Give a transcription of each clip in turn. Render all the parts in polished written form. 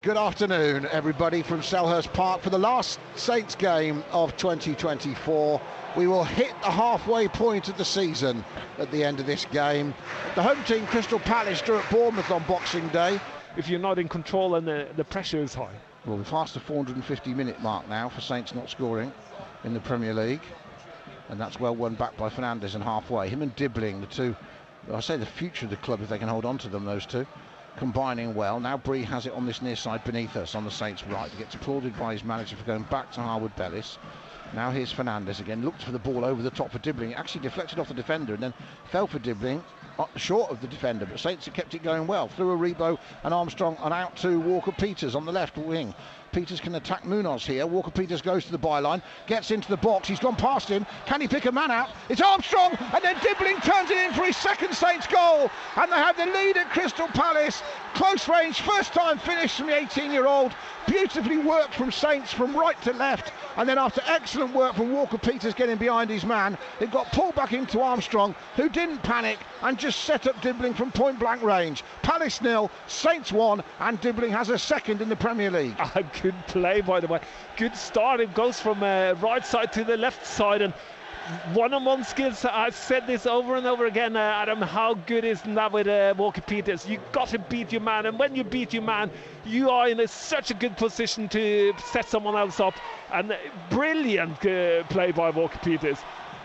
Good afternoon, everybody, from Selhurst Park for the last Saints game of 2024. We will hit the halfway point of the season at the end of this game. The home team, Crystal Palace, drew at Bournemouth on Boxing Day. If you're not in control and the pressure is high. Well, we've passed the 450-minute mark now for Saints not scoring in the Premier League. And that's well won back by Fernandes and halfway. Him and Dibbling, the two, I say the future of the club if they can hold on to them, those two. Combining well. Now Bree has it on this near side beneath us on the Saints' right. He gets applauded by his manager for going back to Harwood Bellis. Now here's Fernandes again. Looked for the ball over the top for Dibbling. Actually deflected off the defender and then fell for Dibbling short of the defender. But Saints have kept it going well. Through Aribo and Armstrong and out to Walker-Peters on the left wing. Peters can attack Munoz here. Walker-Peters goes to the byline, gets into the box. He's gone past him. Can he pick a man out? It's Armstrong, and then Dibbling turns it in for his second Saints goal. And they have the lead at Crystal Palace. Close range, first time finish from the 18-year-old. Beautifully worked from Saints from right to left. And then after excellent work from Walker-Peters getting behind his man, it got pulled back into Armstrong, who didn't panic and just set up Dibbling from point-blank range. Palace 0, Saints 1, and Dibbling has a second in the Premier League. Good play, by the way. Good start. It goes from right side to the left side, and one-on-one skills. I've said this over and over again, Adam. How good is that with Walker-Peters? You got to beat your man, and when you beat your man, you are in such a good position to set someone else up. And brilliant play by Walker-Peters.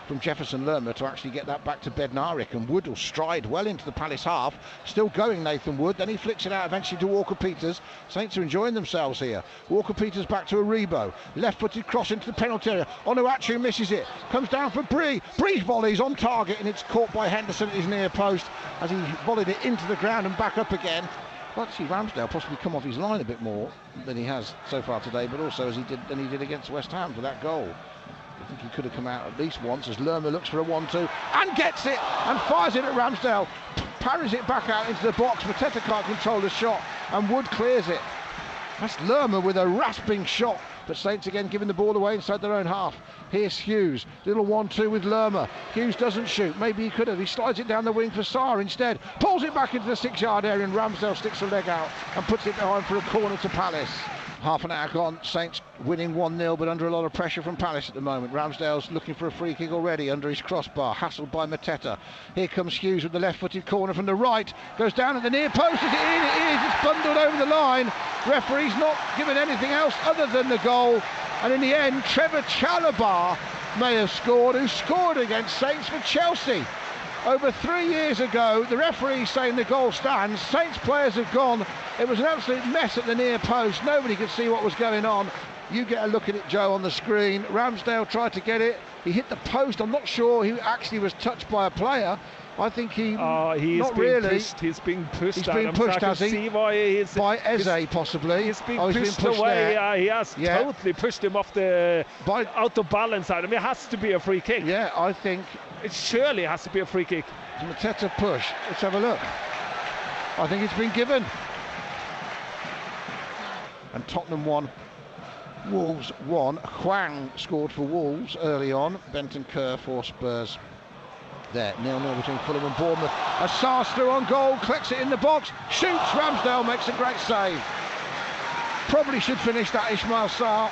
From Jefferson Lerma to actually get that back to Bednarek, and Wood will stride well into the Palace half. Still going, Nathan Wood, then he flicks it out eventually to Walker-Peters. Saints are enjoying themselves here. Walker-Peters back to Aribo, left-footed cross into the penalty area. Onuachu misses it, comes down for Bree. Bree volleys on target, and it's caught by Henderson at his near post as he volleyed it into the ground and back up again. I'd see Ramsdale possibly come off his line a bit more than he has so far today, but also as he did against West Ham for that goal. I think he could have come out at least once as Lerma looks for a 1-2 and gets it and fires it at Ramsdale. Parries it back out into the box. Mateta can't control the shot and Wood clears it. That's Lerma with a rasping shot, but Saints again giving the ball away inside their own half. Here's Hughes, little 1-2 with Lerma. Hughes doesn't shoot, maybe he could have. He slides it down the wing for Sarr instead. Pulls it back into the 6-yard area and Ramsdale sticks a leg out and puts it behind for a corner to Palace. Half an hour gone, Saints winning 1-0, but under a lot of pressure from Palace at the moment. Ramsdale's looking for a free kick already under his crossbar, hassled by Mateta. Here comes Hughes with the left-footed corner from the right. Goes down at the near post. Is it in? It is. It's bundled over the line. Referee's not given anything else other than the goal. And in the end, Trevor Chalobah may have scored, who scored against Saints for Chelsea. Over 3 years ago, the referee saying the goal stands. Saints players have gone. It was an absolute mess at the near post. Nobody could see what was going on. You get a look at it, Joe, on the screen. Ramsdale tried to get it. He hit the post. I'm not sure he actually was touched by a player. I think he not really. Pushed. He's being pushed. He's being pushed, has he? See why by Eze, possibly. He's being pushed away. He has totally pushed him off out of balance. Adam, it has to be a free kick. Yeah, I think it surely has to be a free kick. Mateta push. Let's have a look. I think it's been given. And Tottenham won. Wolves won. Hwang scored for Wolves early on. Benton Kerr for Spurs. There, 0-0 between Fulham and Bournemouth. As Sarr's through on goal, collects it in the box, shoots. Ramsdale makes a great save. Probably should finish that, Ismail Sarr.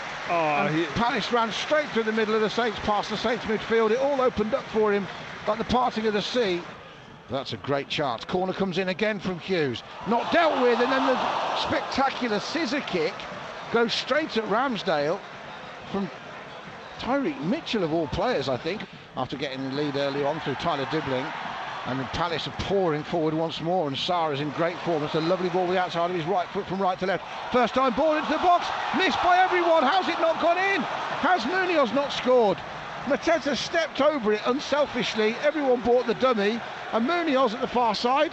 Palace ran straight through the middle of the Saints, past the Saints midfield. It all opened up for him like the parting of the sea. That's a great chance. Corner comes in again from Hughes. Not dealt with, and then the spectacular scissor kick goes straight at Ramsdale from Tyreek Mitchell, of all players, I think, after getting the lead early on through Tyler Dibbling. And then Palace are pouring forward once more, and Sarr is in great form. It's a lovely ball with the outside of his right foot from right to left. First time ball into the box, missed by everyone. How's it not gone in? How's Munoz not scored? Mateta stepped over it unselfishly. Everyone bought the dummy, and Munoz at the far side.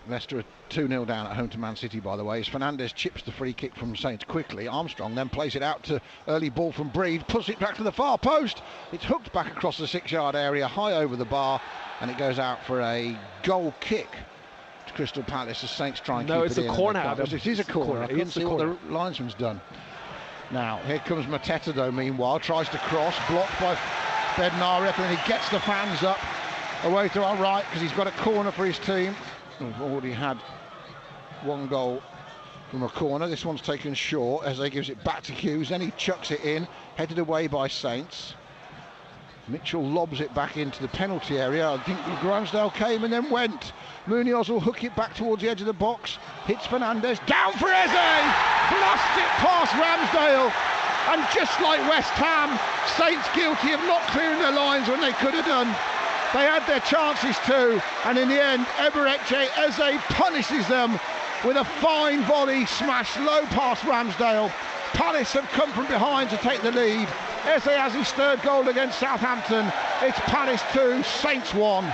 Leicester are 2-0 down at home to Man City, by the way, as Fernandes chips the free kick from Saints quickly. Armstrong then plays it out to early ball from Breed, puts it back to the far post. It's hooked back across the 6-yard area, high over the bar, and it goes out for a goal kick to Crystal Palace as Saints try and keep it in. No, it's a corner, Adam. It is a corner. I couldn't see what the linesman's done. Now, here comes Mateta, though, meanwhile, tries to cross, blocked by Bednarek, and he gets the fans up away to our right because he's got a corner for his team. We've already had one goal from a corner. This one's taken short. Eze gives it back to Hughes, then he chucks it in, headed away by Saints. Mitchell lobs it back into the penalty area. I think Ramsdale came and then went. Munoz will hook it back towards the edge of the box. Hits Fernandez. Down for Eze! Blasts it past Ramsdale. And just like West Ham, Saints guilty of not clearing their lines when they could have done. They had their chances too. And in the end, Eberechi Eze punishes them with a fine volley smash low past Ramsdale. Palace have come from behind to take the lead. Eze has his third goal against Southampton. It's Palace 2, Saints 1.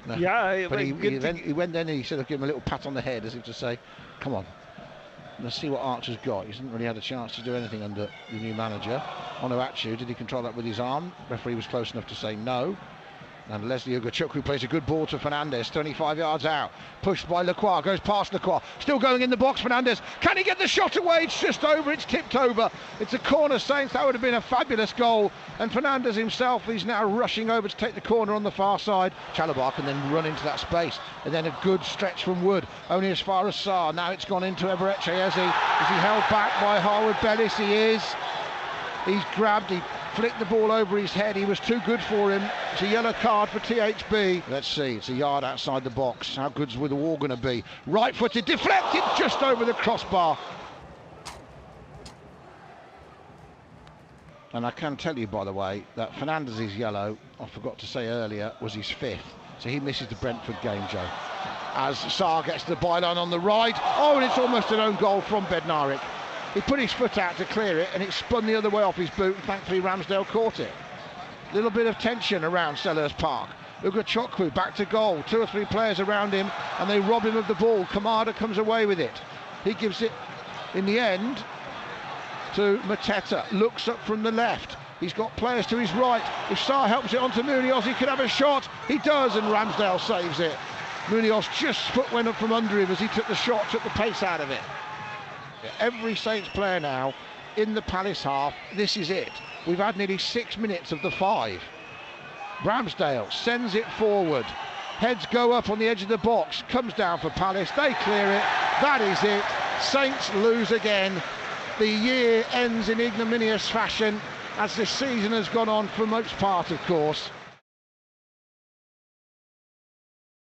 No. Yeah, but he went then and he sort of gave him a little pat on the head as if to say, come on, let's see what Archer's got. He hasn't really had a chance to do anything under the new manager. Onuachu, did he control that with his arm? Referee was close enough to say no. And Leslie Ugachukwu plays a good ball to Fernandez, 25 yards out, pushed by Lacroix, goes past Lacroix, still going in the box. Fernandez, can he get the shot away? It's just over, it's tipped over. It's a corner, Saints. That would have been a fabulous goal. And Fernandez himself, he's now rushing over to take the corner on the far side. Chalobah can then run into that space, and then a good stretch from Wood, only as far as Sarr. Now it's gone into Eberechi Eze. Is he held back by Harwood Bellis? He is. He's grabbed, he flicked the ball over his head. He was too good for him. It's a yellow card for THB. Let's see, it's a yard outside the box. How good's the wall going to be? Right-footed, deflected just over the crossbar. And I can tell you, by the way, that Fernandez's yellow, I forgot to say earlier, was his 5th. So he misses the Brentford game, Joe. As Sarr gets the byline on the right. Oh, and it's almost an own goal from Bednarek. He put his foot out to clear it and it spun the other way off his boot, and thankfully Ramsdale caught it. Little bit of tension around Selhurst Park. Ugachukwu back to goal, 2 or 3 players around him and they rob him of the ball. Kamada comes away with it. He gives it in the end to Mateta, looks up from the left. He's got players to his right. If Sarr helps it onto Munoz, he could have a shot. He does, and Ramsdale saves it. Munoz just foot went up from under him as he took the shot, took the pace out of it. Every Saints player now in the Palace half, this is it. We've had nearly 6 minutes of the 5. Ramsdale sends it forward. Heads go up on the edge of the box. Comes down for Palace. They clear it. That is it. Saints lose again. The year ends in ignominious fashion as this season has gone on for most part, of course.